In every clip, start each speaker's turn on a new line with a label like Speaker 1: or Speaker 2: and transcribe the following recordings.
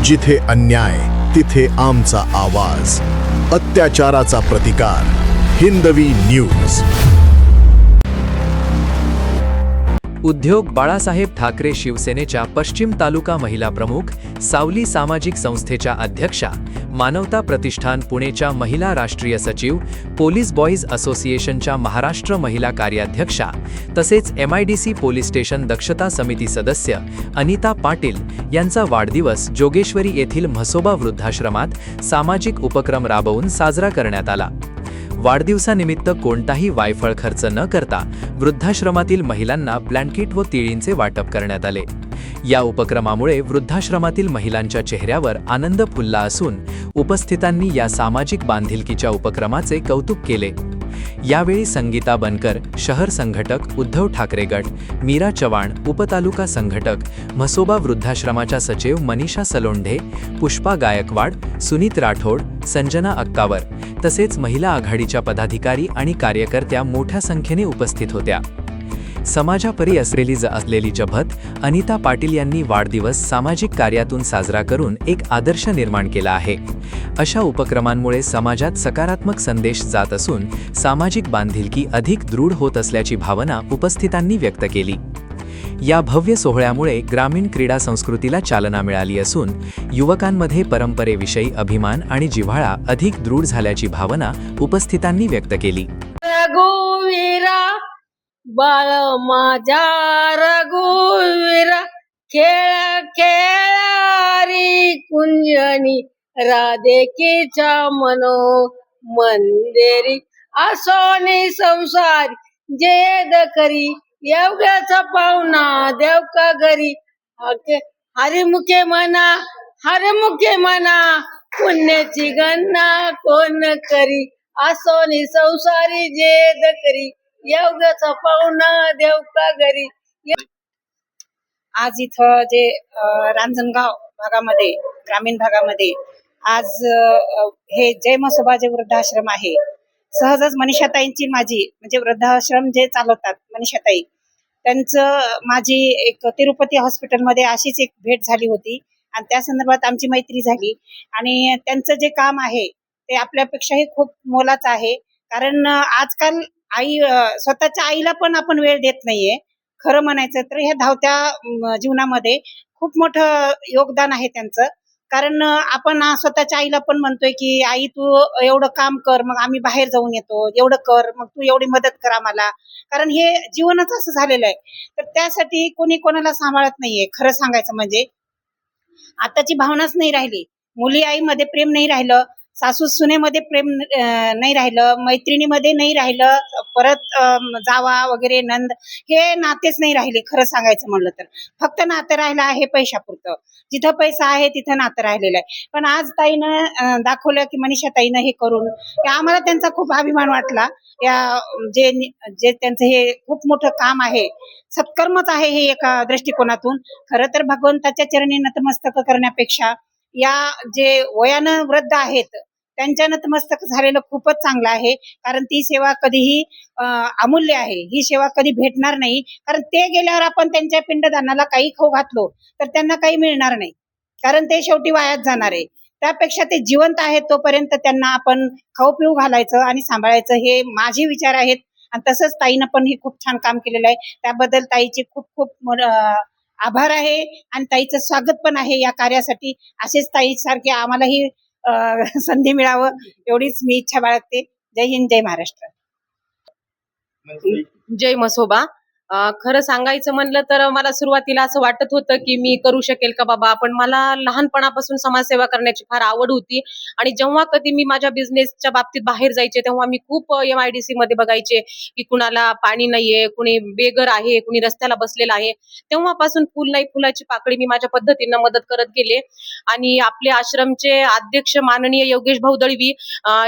Speaker 1: जिथे अन्याय तिथे आमचा आवाज, अत्याचाराचा प्रतिकार. हिंदवी न्यूज.
Speaker 2: उद्योग बाळासाहेब ठाकरे शिवसेनेच्या पश्चिम तालुका महिला प्रमुख, सावली सामाजिक संस्थेच्या अध्यक्षा, मानवता प्रतिष्ठान पुणेच्या महिला राष्ट्रीय सचिव, पोलीस बॉईज असोसिएशनच्या महाराष्ट्र महिला कार्याध्यक्षा तसेच MIDC पोलीस स्टेशन दक्षता समिती सदस्य अनिता पाटील यांचा वाढदिवस जोगेश्वरी येथील म्हसोबा वृद्धाश्रमात सामाजिक उपक्रम राबवून साजरा करण्यात आला. वाढदिवसानिमित्त कोणताही वायफळ खर्च न करता वृद्धाश्रमातील महिलांना ब्लँकेट व तिळींचे वाटप करण्यात आले. या उपक्रमामुळे वृद्धाश्रमातील महिलांच्या चेहऱ्यावर आनंद फुलला असून उपस्थितांनी या सामाजिक बांधिलकीच्या उपक्रमाचे कौतुक केले. यावेळी संगीता बनकर, शहर संघटक, उद्धव ठाकरे गट, मीरा चव्हाण, उपतालुका संघटक, म्हसोबा वृद्धाश्रमाच्या सचिव मनीषा सलोंढे, पुष्पा गायकवाड, सुनीत राठोड, संजना अक्कावर तसेच महिला आघाडीच्या पदाधिकारी आणि कार्यकर्त्या मोठ्या संख्येने उपस्थित होत्या. समाजापरी असलेली जभत अनिता पाटील यांनी वाढदिवस सामाजिक कार्यातून साजरा करून एक आदर्श निर्माण केला आहे. अशा उपक्रमांमुळे समाजात सकारात्मक संदेश जात असून सामाजिक बांधिलकी अधिक दृढ होत असल्याची भावना उपस्थितांनी व्यक्त केली. या भव्य सोहळ्यामुळे ग्रामीण क्रीडा संस्कृतीला चालना मिळाली असून युवकांमध्ये परंपरेविषयी अभिमान आणि जिव्हाळा अधिक दृढ झाल्याची भावना उपस्थितांनी व्यक्त केली.
Speaker 3: रघुवीरा बाळ माझ्या रघुवीरा, खेळ खेळारी कुंजनी राधेकीच्या मनो मंदिरी, असोनी संसारी जेद करी, एवढ्याचा पाहुणा देव का घरी. हरिमुखे म्हणा पुण्याची गणना कोण करी, असोनी संसारी जेद करी, एवढ्याचा पाहुणा देव का घरी.
Speaker 4: आज इथं जे रांजणगाव भागामध्ये, ग्रामीण भागामध्ये आज हे जय म्हसोबा जे वृद्धाश्रम आहे, सहजच मनीषाताईंची माझी म्हणजे वृद्धाश्रम जे चालवतात मनीषाताई, त्यांचं माझी एक तिरुपती हॉस्पिटलमध्ये अशीच एक भेट झाली होती आणि त्या संदर्भात आमची मैत्री झाली. आणि त्यांचं जे काम आहे ते आपल्यापेक्षाही खूप मोलाचं आहे. कारण आजकाल स्वतःच्या आईला पण आपण वेळ देत नाहीये. खरं म्हणायचं तर ह्या धावत्या जीवनामध्ये खूप मोठं योगदान आहे त्यांचं. कारण आपण स्वतःच्या आईला पण म्हणतोय की आई तू एवढं काम कर, मग आम्ही बाहेर जाऊन येतो, एवढं कर, मग तू एवढी मदत कर आम्हाला. कारण हे जीवनच असं झालेलं आहे. तर त्यासाठी कोणी कोणाला सांभाळत नाहीये. खरं सांगायचं म्हणजे आताची भावनाच नाही राहिली. मुली आईमध्ये प्रेम नाही राहिलं, सासू सुनेमध्ये प्रेम नाही राहिलं, मैत्रिणीमध्ये नाही राहिलं, परत जावा वगैरे नंद हे नातेच नाही राहिले. खरं सांगायचं म्हणलं तर फक्त नातं राहिलं आहे पैशापुरतं. जिथं पैसा आहे तिथं नातं राहिलेलं आहे. पण आज ताईनं दाखवलं की मनीषा ताईनं हे करून आम्हाला त्यांचा खूप अभिमान वाटला. या जे त्यांचं हे खूप मोठं काम आहे, सत्कर्मच आहे हे एका दृष्टिकोनातून. खरं तर भगवंताच्या चरणी नतमस्तक करण्यापेक्षा या जे वयानं वृद्ध आहेत त्यांच्या नतमस्तक झालेलं खूपच चांगलं आहे. कारण ती सेवा कधीही अमूल्य आहे. ही सेवा कधी भेटणार नाही. कारण ते गेल्यावर आपण त्यांच्या पिंडदानाला काही खाऊ घातलो तर त्यांना काही मिळणार नाही. कारण ते शेवटी वायात जाणार आहे. त्यापेक्षा ते जिवंत आहेत तोपर्यंत त्यांना आपण खाऊ पिऊ घालायचं आणि सांभाळायचं, हे माझे विचार आहेत. आणि तसंच ताईनं पण हे खूप छान काम केलेलं आहे. त्याबद्दल ताईचे खूप खूप आभार आहे आणि ताईचं स्वागत पण आहे या कार्यासाठी. असेच ताई सारखे आम्हालाही संधी मिळावं एवढीच मी इच्छा बाळगते. जय हिंद, जय महाराष्ट्र.
Speaker 3: जय म्हसोबा. खरं सांगायचं म्हणलं तर मला सुरुवातीला असं वाटत होतं की मी करू शकेल का बाबा, पण मला लहानपणापासून समाजसेवा करण्याची फार आवड होती. आणि जेव्हा कधी मी माझ्या बिझनेसच्या बाबतीत बाहेर जायचे तेव्हा मी खूप MIDC मध्ये बघायचे की कुणाला पाणी नाहीये, कुणी बेघर आहे, कुणी रस्त्याला बसलेला आहे. तेव्हापासून फुल नाही फुलाची पाकळी मी माझ्या पद्धतीनं मदत करत गेले. आणि आपले आश्रमचे अध्यक्ष माननीय योगेश भाऊ दळवी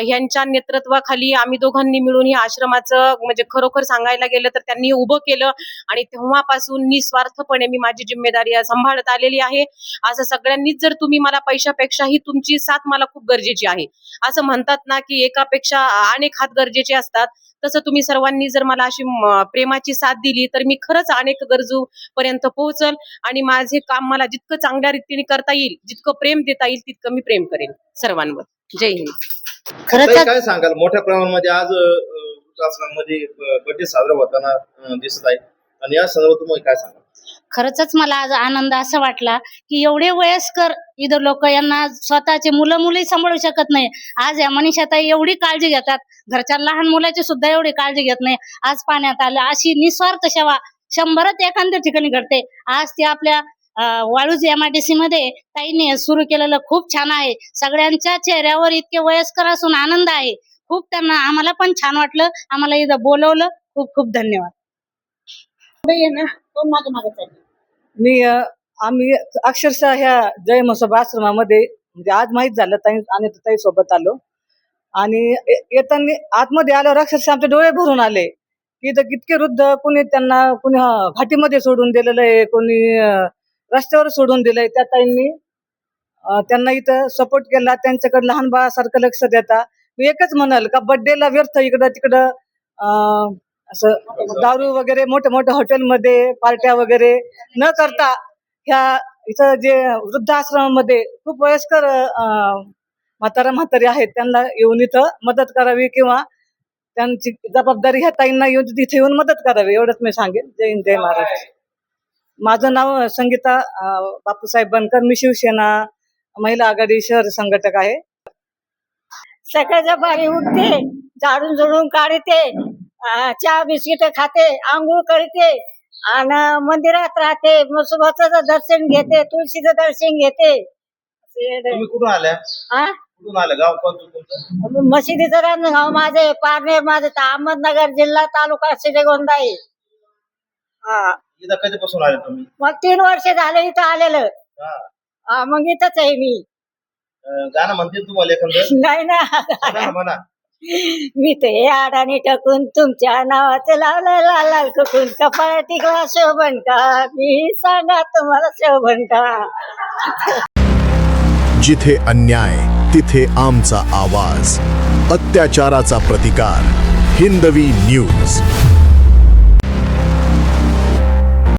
Speaker 3: यांच्या नेतृत्वाखाली आम्ही दोघांनी मिळून या आश्रमाचं म्हणजे खरोखर सांगायला गेलं तर त्यांनी उभं केलं होतं आणि तेव्हापासून निस्वार्थपणे मी माझी जिम्मेदारी सांभाळत आलेली आहे. असं सगळ्यांनीच जर तुम्ही मला पैशापेक्षाही तुमची साथ मला खूप गरजेची आहे. असं म्हणतात ना की एकापेक्षा अनेक हात गरजेचे असतात, तसं तुम्ही सर्वांनी जर मला अशी प्रेमाची साथ दिली तर मी खरंच अनेक गरजू पर्यंत पोहोचल आणि माझे काम मला जितकं चांगल्या रीतीने करता येईल, जितकं प्रेम देता येईल तितकं मी प्रेम करेन सर्वांवर. जय हिंद.
Speaker 4: खरंच
Speaker 5: ताई, काय सांगाल मोठ्या प्रमाणामध्ये आज वृद्धाश्रमामध्ये बर्थडे साजरा होताना दिसत आहे आणि या संदर्भात तुम्ही काय सांगाल?
Speaker 6: खरंच मला आज आनंद असा वाटला की एवढे वयस्कर इतर लोक यांना स्वतःचे मुलं मुली सांभाळू शकत नाही. आज या मनीषाताई एवढी काळजी घेतात, घरच्या लहान मुलाची सुद्धा एवढी काळजी घेत नाही. आज पाण्यात आलं, अशी निस्वार्थ सेवा 100च एखाद्या ठिकाणी घडते. आज ते आपल्या वाळूज MIDC मध्ये ताईंनी सुरू केलेलं खूप छान आहे. सगळ्यांच्या चेहऱ्यावर इतके वयस्कर असून आनंद आहे. खूप त्यांना आम्हाला पण छान वाटलं, आम्हाला इथं बोलवलं. खूप खूप धन्यवाद.
Speaker 7: आम्ही अक्षरशः ह्या जय म्हसोबा आश्रमामध्ये म्हणजे आज माहीत झालं आणि ताई सोबत आलो आणि येताना आतमध्ये आल्यावर अक्षरशः आमचे डोळे भरून आले की इथं कितके वृद्ध, कुणी त्यांना कुणी घाटीमध्ये सोडून दिलेलं आहे, कोणी रस्त्यावर सोडून दिलंय. त्या ताईंनी त्यांना इथं सपोर्ट केला, त्यांच्याकडे लहान बाळासारखं लक्ष देता. मी एकच म्हणाल का बर्थडेला व्यर्थ इकडं तिकडं असं दारू वगैरे मोठ्या मोठ्या हॉटेलमध्ये पार्ट्या वगैरे न करता ह्या इथं जे वृद्धाश्रमामध्ये खूप वयस्कर म्हातारी आहेत त्यांना येऊन इथं मदत करावी किंवा त्यांची जबाबदारी ह्या ताईंना येऊन इथे येऊन मदत करावी, एवढंच मी सांगेन. जय हिंद, जय महाराष्ट्र. माझं नाव संगीता बापूसाहेब बनकर. मी शिवसेना महिला आघाडी शहर संघटक आहे.
Speaker 4: सकाळच्या पारी उठते, झाडून झुडून काढते, चहा बिस्किट खाते, आंघोळ करते आणि मंदिरात राहते, म्हसोबाचं दर्शन घेते, तुळशीचं दर्शन घेते.
Speaker 5: तुम्ही कुठून आल्या? कुठून आल्या? गाव कोणतं तुमचं?
Speaker 4: मशिदीचं रांजणगाव माझे, पारनेर माझे, अहमदनगर जिल्हा, तालुका श्रीगोंदा आहे.
Speaker 5: इथं कधीपासून आले तुम्ही?
Speaker 4: मग 3 वर्ष झाले इथं आलेलं. मग इथंच आहे मी.
Speaker 5: गाणं म्हणते तुम्हाला एखादं?
Speaker 4: नाही ना,
Speaker 5: म्हणा.
Speaker 4: मी ते अडाणी टाकून तुमच्या नावाचं लावलं लाल लाल कुठून कपाळ टिकला शोभन का, मी सांगा तुम्हाला शोभन का.
Speaker 1: जिथे अन्याय तिथे आमचा आवाज. अत्याचाराचा प्रतिकार. हिंदवी न्यूज.